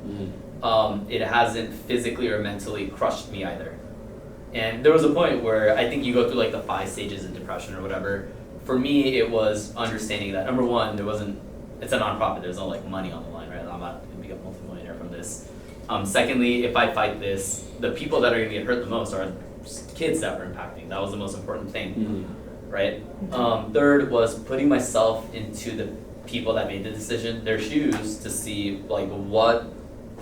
It hasn't physically or mentally crushed me either. And there was a point where I think you go through like the 5 stages of depression or whatever. For me, it was understanding that number one, it's a nonprofit, there's no like money on the line, right? I'm not gonna become a multimillionaire from this. Secondly, if I fight this, the people that are gonna get hurt the most are kids that we're impacting. That was the most important thing, right? Third was putting myself into the people that made the decision, their shoes, to see like what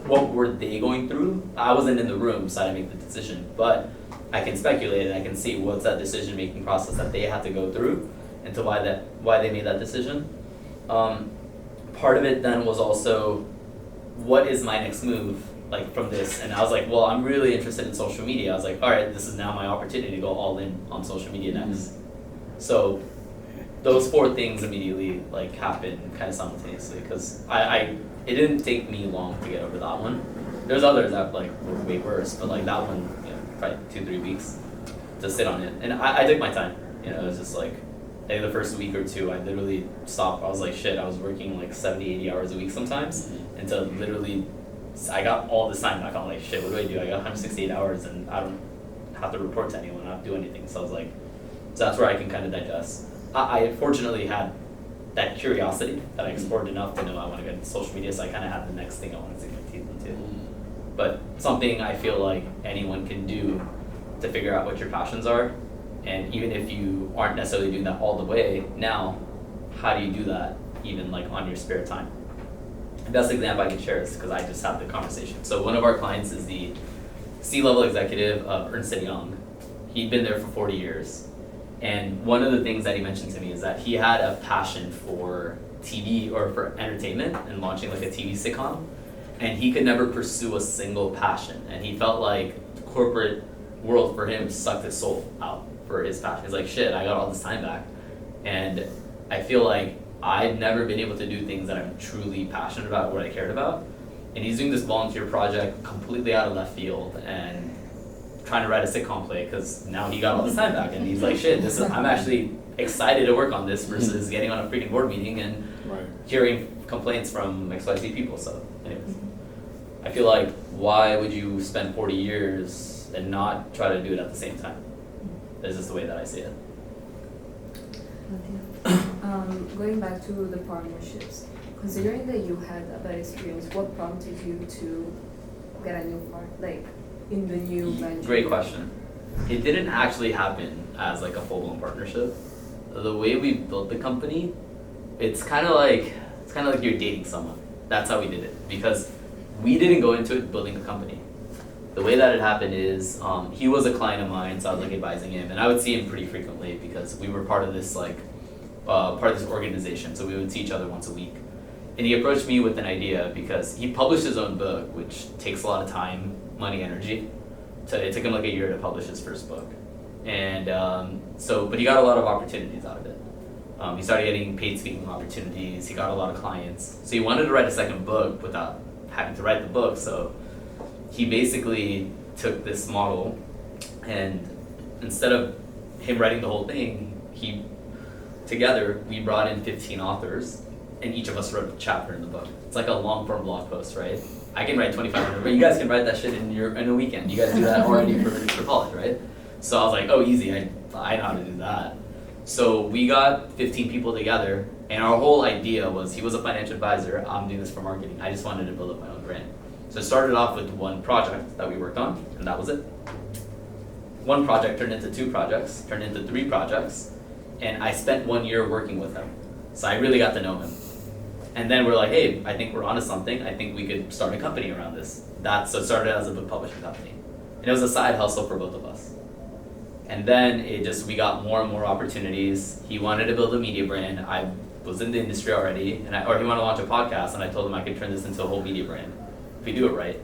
were they going through. I wasn't in the room, so I didn't make the decision, but I can speculate and I can see what's that decision making process that they had to go through and to why they made that decision. Part of it then was also, what is my next move like from this? And I was like, well, I'm really interested in social media. I was like, all right, this is now my opportunity to go all in on social media next. So those 4 things immediately like happened kind of simultaneously, because it didn't take me long to get over that one. There's others that like were way worse, but like that one, probably 2-3 weeks to sit on it. And I took my time, it was just like, I think the first week or 2, I literally stopped. I was like, shit, I was working like 70, 80 hours a week sometimes. And to literally, I got all this time back. I'm like, shit, what do I do? I got 168 hours and I don't have to report to anyone, I don't have to do anything. So I was like, so that's where I can kind of digest. I fortunately had that curiosity that I explored enough to know I want to get into social media, so I kind of had the next thing I want to sink my teeth into. But something I feel like anyone can do to figure out what your passions are, and even if you aren't necessarily doing that all the way now, how do you do that even like on your spare time? The best example I can share is because I just had the conversation. So one of our clients is the C-level executive of Ernst & Young. He'd been there for 40 years. And one of the things that he mentioned to me is that he had a passion for TV or for entertainment and launching like a TV sitcom. And he could never pursue a single passion. And he felt like the corporate world for him sucked his soul out for his passion. He's like, shit, I got all this time back. And I feel like I've never been able to do things that I'm truly passionate about, what I cared about. And he's doing this volunteer project completely out of left field and trying to write a sitcom play because now he got all this time back. And he's like, shit, I'm actually excited to work on this versus getting on a freaking board meeting and hearing complaints from XYZ people. So anyways, I feel like, why would you spend 40 years and not try to do it at the same time? This is the way that I see it. Going back to the partnerships, considering that you had a bad experience, what prompted you to get a new like in the new venture? Great question. It didn't actually happen as like a full-blown partnership. The way we built the company, it's kind of like you're dating someone. That's how we did it, because we didn't go into it building a company. The way that it happened is he was a client of mine, so I was like advising him, and I would see him pretty frequently because we were part of this organization, so we would see each other once a week. And he approached me with an idea because he published his own book, which takes a lot of time, money, energy. So it took him like a year to publish his first book. And but he got a lot of opportunities out of it. He started getting paid speaking opportunities, he got a lot of clients. So he wanted to write a second book without having to write the book, so he basically took this model, and instead of him writing the whole thing, we brought in 15 authors, and each of us wrote a chapter in the book. It's like a long form blog post, right? I can write 2,500, but you guys can write that shit in a weekend. You guys do that already for college, right? So I was like, oh, easy, I know how to do that. So we got 15 people together, and our whole idea was, he was a financial advisor, I'm doing this for marketing. I just wanted to build up my own brand. So it started off with one project that we worked on, and that was it. One project turned into 2 projects, turned into 3 projects, and I spent 1 year working with him. So I really got to know him. And then we're like, hey, I think we're onto something. I think we could start a company around this. So it started as a book publishing company. And it was a side hustle for both of us. And then we got more and more opportunities. He wanted to build a media brand. I was in the industry already, or he wanted to launch a podcast, and I told him I could turn this into a whole media brand if we do it right.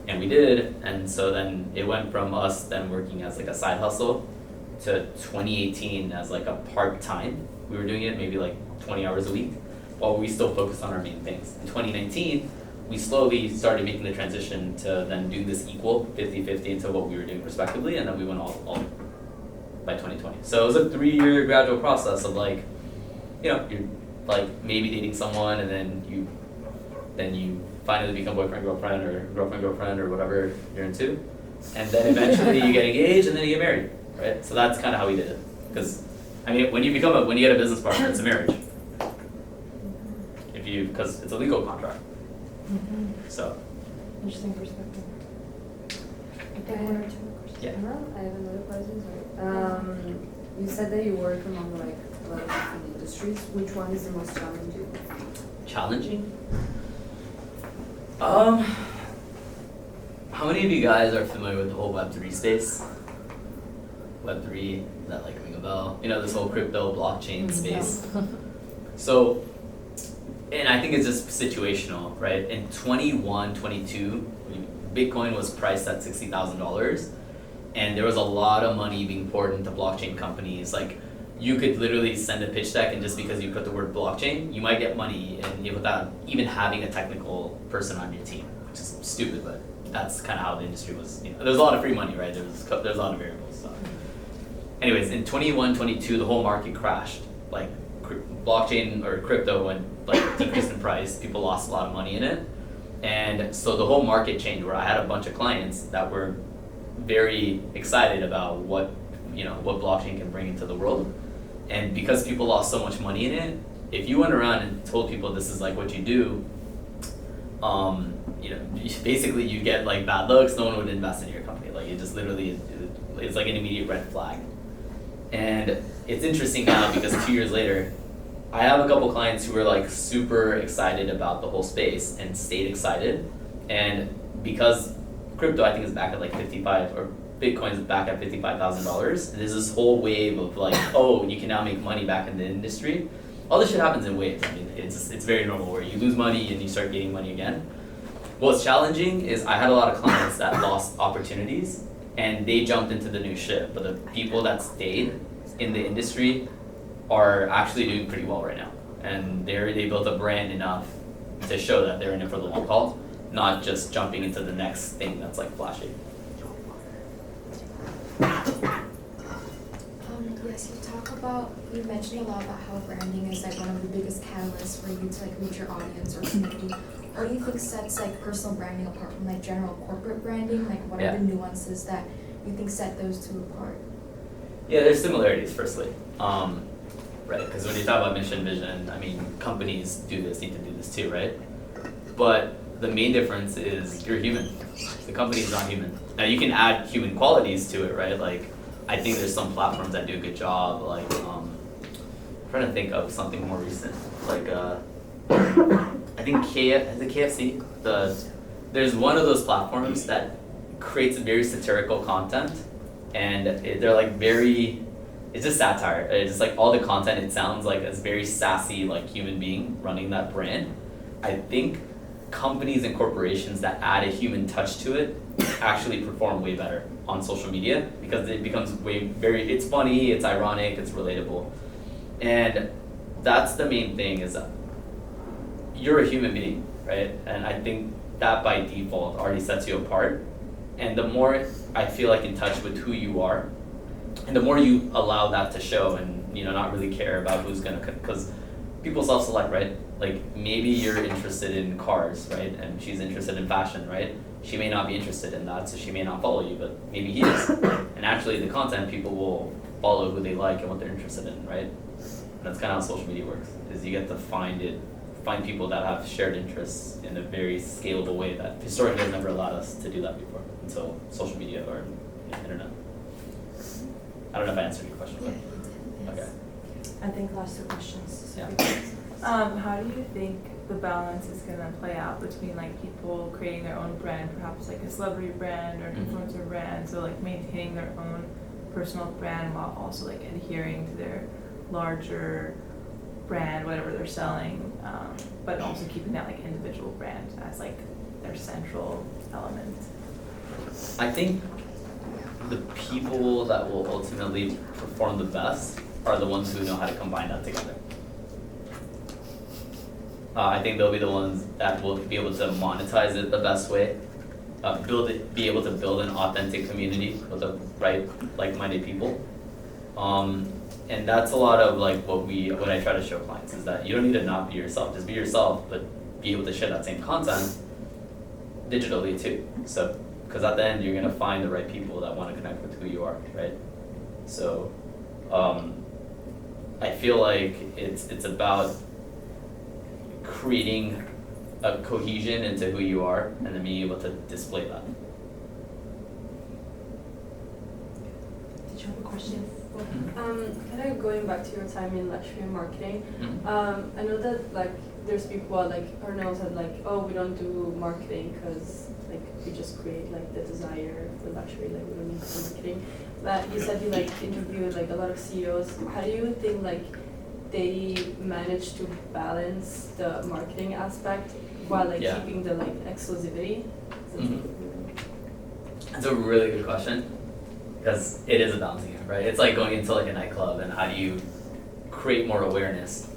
And we did, and so then it went from us then working as like a side hustle to 2018 as like a part-time. We were doing it maybe like 20 hours a week while we still focused on our main things. In 2019, we slowly started making the transition to then do this equal 50-50 into what we were doing respectively, and then we went all by 2020. So it was a 3-year gradual process of like, you know, you're like maybe dating someone, and then you finally become boyfriend, girlfriend, or girlfriend, or whatever you're into. And then eventually you get engaged, and then you get married, right? So that's kind of how we did it. Because, I mean, when you get a business partner, it's a marriage. Because it's a legal contract. So. Interesting perspective. I think one or two more questions. Yeah. I have another question, sorry. You said that you work among like a lot of different industries. Which one is the most challenging? Challenging? How many of you guys are familiar with the whole Web3 space? Web3, does that like ring a bell? You know, this whole crypto blockchain space. So, and I think it's just situational, right? In 21, 22, Bitcoin was priced at $60,000, and there was a lot of money being poured into blockchain companies. Like, you could literally send a pitch deck, and just because you put the word blockchain, you might get money, and without even having a technical person on your team, which is stupid, but that's kind of how the industry was. You know, there's a lot of free money, right? There's a lot of variables. So. Anyways, in 21, 22, the whole market crashed. Like, blockchain or crypto went like decreased in price. People lost a lot of money in it, and so the whole market changed. Where I had a bunch of clients that were very excited about what blockchain can bring into the world, and because people lost so much money in it, if you went around and told people this is like what you do, basically you get like bad looks. No one would invest in your company. Like, it just literally, it's like an immediate red flag. And it's interesting now because 2 years later, I have a couple clients who are like super excited about the whole space and stayed excited. And because crypto, I think, is back at like 55, or Bitcoin is back at $55,000, there's this whole wave of like, oh, you can now make money back in the industry. All this shit happens in waves. I mean, it's very normal where you lose money and you start gaining money again. What's challenging is I had a lot of clients that lost opportunities and they jumped into the new ship, but the people that stayed in the industry are actually doing pretty well right now, and they built a brand enough to show that they're in it for the long haul, not just jumping into the next thing that's like flashy. Yes, you mentioned a lot about how branding is like one of the biggest catalysts for you to like reach your audience or community. What do you think sets like personal branding apart from like general corporate branding? Like, what are the nuances that you think set those two apart? Yeah, there's similarities, firstly. Right, because when you talk about mission, vision, I mean, companies need to do this too, right? But the main difference is you're human. The company's not human. Now, you can add human qualities to it, right? Like, I think there's some platforms that do a good job, like, I'm trying to think of something more recent, like, I think KFC, there's one of those platforms that creates very satirical content, and they're like it's just satire. It's just like all the content, it sounds like a very sassy like human being running that brand. I think companies and corporations that add a human touch to it actually perform way better on social media, because it becomes it's funny, it's ironic, it's relatable. And that's the main thing, is that you're a human being, right? And I think that by default already sets you apart. And the more I feel like in touch with who you are, and the more you allow that to show, and not really care about who's gonna, because people self-select, right? Like, maybe you're interested in cars, right? And she's interested in fashion, right? She may not be interested in that, so she may not follow you, but maybe he is. And actually, the content, people will follow who they like and what they're interested in, right? And that's kind of how social media works, is you get to find people that have shared interests in a very scalable way that historically has never allowed us to do that before, until social media or internet. I don't know if I answered your question. Yeah, you did. Yes. Okay. I think last two questions. Yeah. How do you think the balance is going to play out between like people creating their own brand, perhaps like a celebrity brand or an influencer brand, so like maintaining their own personal brand while also like adhering to their larger brand, whatever they're selling, but also keeping that like individual brand as like their central element? I think the people that will ultimately perform the best are the ones who know how to combine that together. I think they'll be the ones that will be able to monetize it the best way, be able to build an authentic community with the right like-minded people. And that's a lot of like what I try to show clients is that you don't need to not be yourself, just be yourself, but be able to share that same content digitally too. So, because at the end you're gonna find the right people that want to connect with who you are, right? So, I feel like it's about creating a cohesion into who you are and then being able to display that. Did you have a question? Kind of going back to your time in luxury marketing, Mm-hmm. I know that like there's people like Arnaud said like, oh, we don't do marketing because like we just create like the desire for luxury, like we don't need marketing. But you said you like interviewed like a lot of CEOs. How do you think like they manage to balance the marketing aspect while like Yeah. keeping the like exclusivity? That's a really good question, because it is a balancing act, right? It's like going into like a nightclub and how do you create more awareness?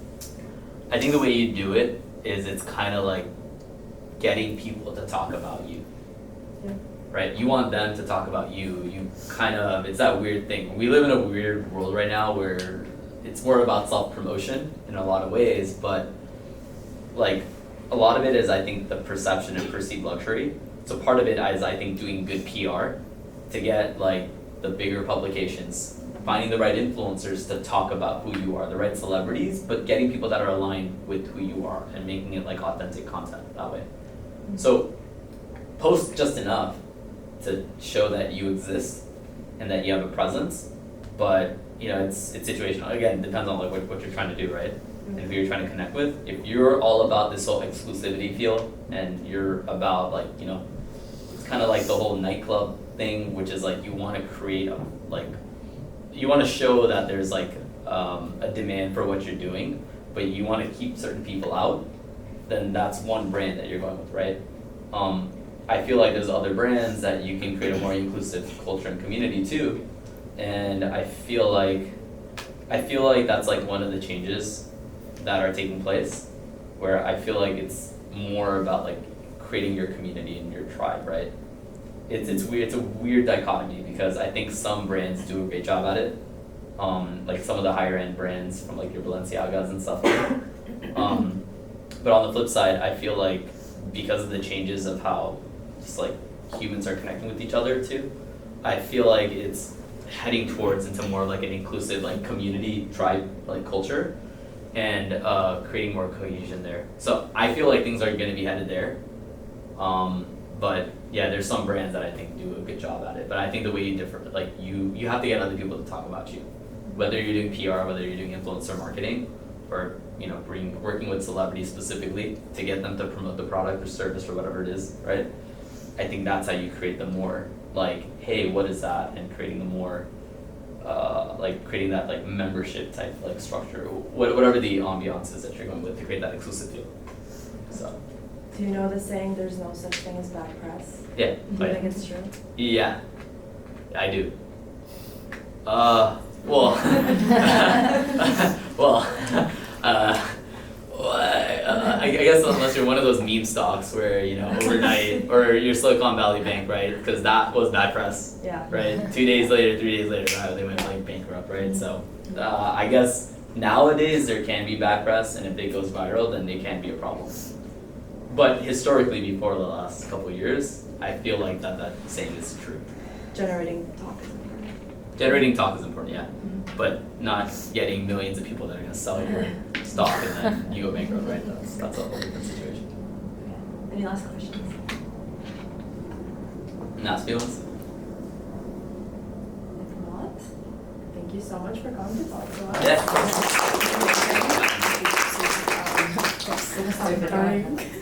I think the way you do it is it's kind of like getting people to talk about you. Yeah. Right? You want them to talk about you. It's that weird thing. We live in a weird world right now where it's more about self-promotion in a lot of ways, but like a lot of it is, I think, the perception and perceived luxury. So part of it is, I think, doing good PR to get like the bigger publications, finding the right influencers to talk about who you are, the right celebrities, but getting people that are aligned with who you are and making it like authentic content that way. So post just enough to show that you exist and that you have a presence, but you know, it's situational. Again, it depends on like what you're trying to do, right? And who you're trying to connect with. If you're all about this whole exclusivity feel and you're about like, you know, it's kind of like the whole nightclub thing, which is like you want to create you want to show that there's like a demand for what you're doing, but you want to keep certain people out, then that's one brand that you're going with, right? I feel like there's other brands that you can create a more inclusive culture and community too, and I feel like that's like one of the changes that are taking place, where I feel like it's more about like creating your community and your tribe, right? It's weird. It's a weird dichotomy because I think some brands do a great job at it, like some of the higher end brands from like your Balenciagas and stuff. But on the flip side, I feel like because of the changes of how just like humans are connecting with each other too, I feel like it's heading towards into more of like an inclusive like community tribe like culture, and creating more cohesion there. So I feel like things are going to be headed there. But yeah, there's some brands that I think do a good job at it. But I think the way you differ, like you have to get other people to talk about you, whether you're doing PR, whether you're doing influencer marketing, or you know, working with celebrities specifically to get them to promote the product or service or whatever it is, right? I think that's how you create the more like, hey, what is that? And creating the more like creating that like membership type like structure, whatever the ambiance is that you're going with to create that exclusive feel. So. Do you know the saying, there's no such thing as bad press? Yeah. Do you think it's true? Yeah, I do. Well, I guess unless you're one of those meme stocks where, you know, overnight, or your Silicon Valley Bank, right? Because that was bad press, Yeah. right? 2 days later, 3 days later, right, they went like bankrupt, right? So I guess nowadays there can be bad press, and if it goes viral, then they can be a problem. But historically, before the last couple of years, I feel like that saying is true. Generating talk is important. Generating talk is important, yeah. But not getting millions of people that are going to sell your stock and then you go bankrupt, right? That's a whole different situation. Okay. Any last questions? Nas feelings? If not, thank you so much for coming to talk to us. Yeah. Sorry.